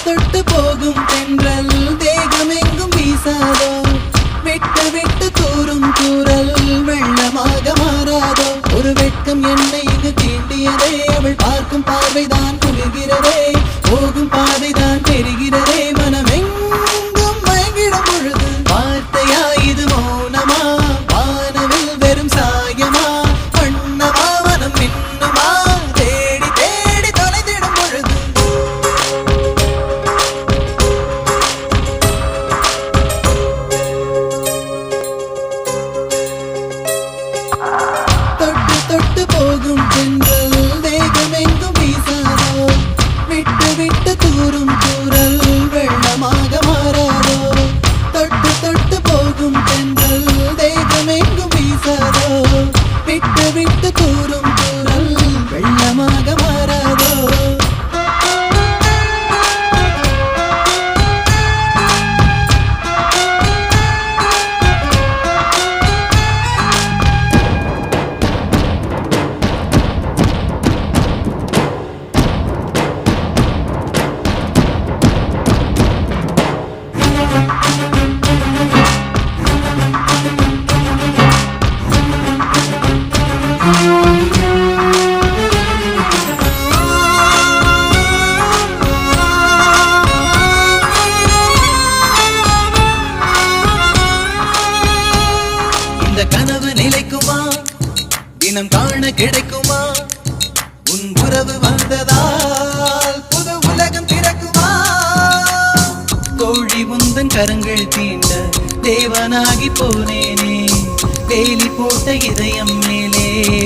தொட்டு போகும் தென்றல் தேகமெங்கும் வீசாதோ விட்டு விட்டு தூரும் தூரல் வெள்ளமாக மாறாதோ ஒரு வெட்கம் என்னை இங்கு தீண்டியதே அவள் பார்க்கும் பார்வைதான் குளிர்கிறதே போகும் பாதைதான் தெரிகிறதே மனமெங்கும் மயங்கிடும் பொழுது வார்த்தையா இது மௌனமா வானவில் வெறும் சாயமா வண்ணமா மனம் மின்னுமா தேடி தேடி தொலைந்திடும் பொழுது தொட்டு தொட்டு போகும் தென்றல் தேகமெங்கும் வீசாதோ விட்டு விட்டு தூரும் தூரல் வெள்ளமாக மாறாதோ தொட்டு தொட்டு போகும் தென்றல் தேகமெங்கும் வீசாதோ விட்டு விட்டு தூரும் தூரல் வெள்ளமாக மாறாதோ இந்த கனவு நிலைக்குமா தினம் காண கிடைக்குமா உன் உறவு வந்ததால் புது உலகம் திறக்குமா கோழி முந்தன் கரங்கள் தீண்ட தேவனாகி போனேனே வேலி போட்ட இதயம் மேலே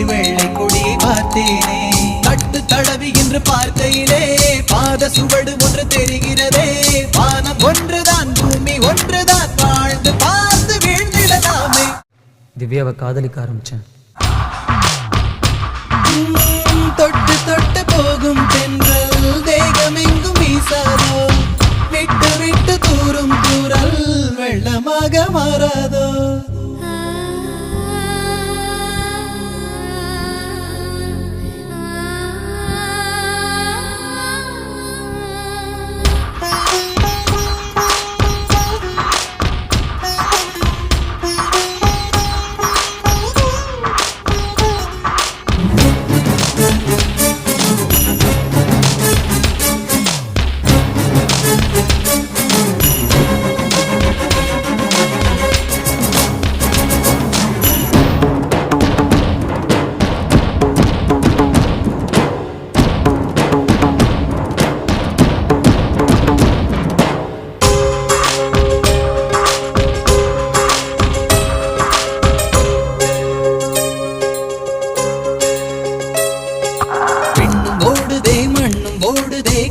வெள்ளை கொடியை பார்த்தேனே தட்டு தடவி என்று பார்க்கையிலே பாத சுவடு ஒன்று தெரிகிறதே வானம் ஒன்றுதான் பூமி ஒன்றுதான் வாழ்ந்து பார்த்து வீழ்ந்திடலாமே திவ்யாவை காதலிக்க ஆரம்பிச்சேன். தொட்டு தொட்டு போகும் தென்றல் தேகமெங்கும் வீசாதோ விட்டு விட்டு தூரும் தூரல் வெள்ளமாக மாறாதோ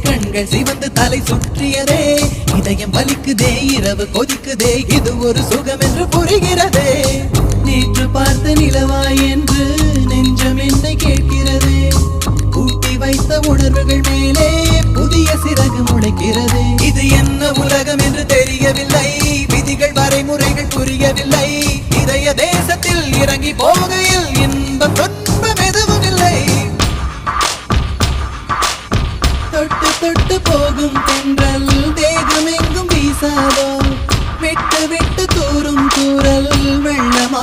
கண்கள் சிவந்து தலை சுற்றியதே இதயம் வலிக்குதே இரவு கொதிக்குதே இது ஒரு சுகம் என்று புரிகிறதே நேற்று பார்த்த நிலவாய் என்று நெஞ்சம் என்னை கேட்கிறதே கூட்டி வைத்த உணர்வுகள் மேலே புதிய சிறகு முளைக்கிறதே இது என்ன உலகம் என்று தெரியவில்லை விதிகள் வரைமுறைகள் புரியவில்லை இதய தேசத்தில் இறங்கி போகையில் இன்பம் துன்பம் எதுவும் இல்லை தொட்டு தொட்டு போகும் தென்றல் தேகமெங்கும் வீசாதோ விட்டு விட்டு தூரும் தூரல் வெள்ளமா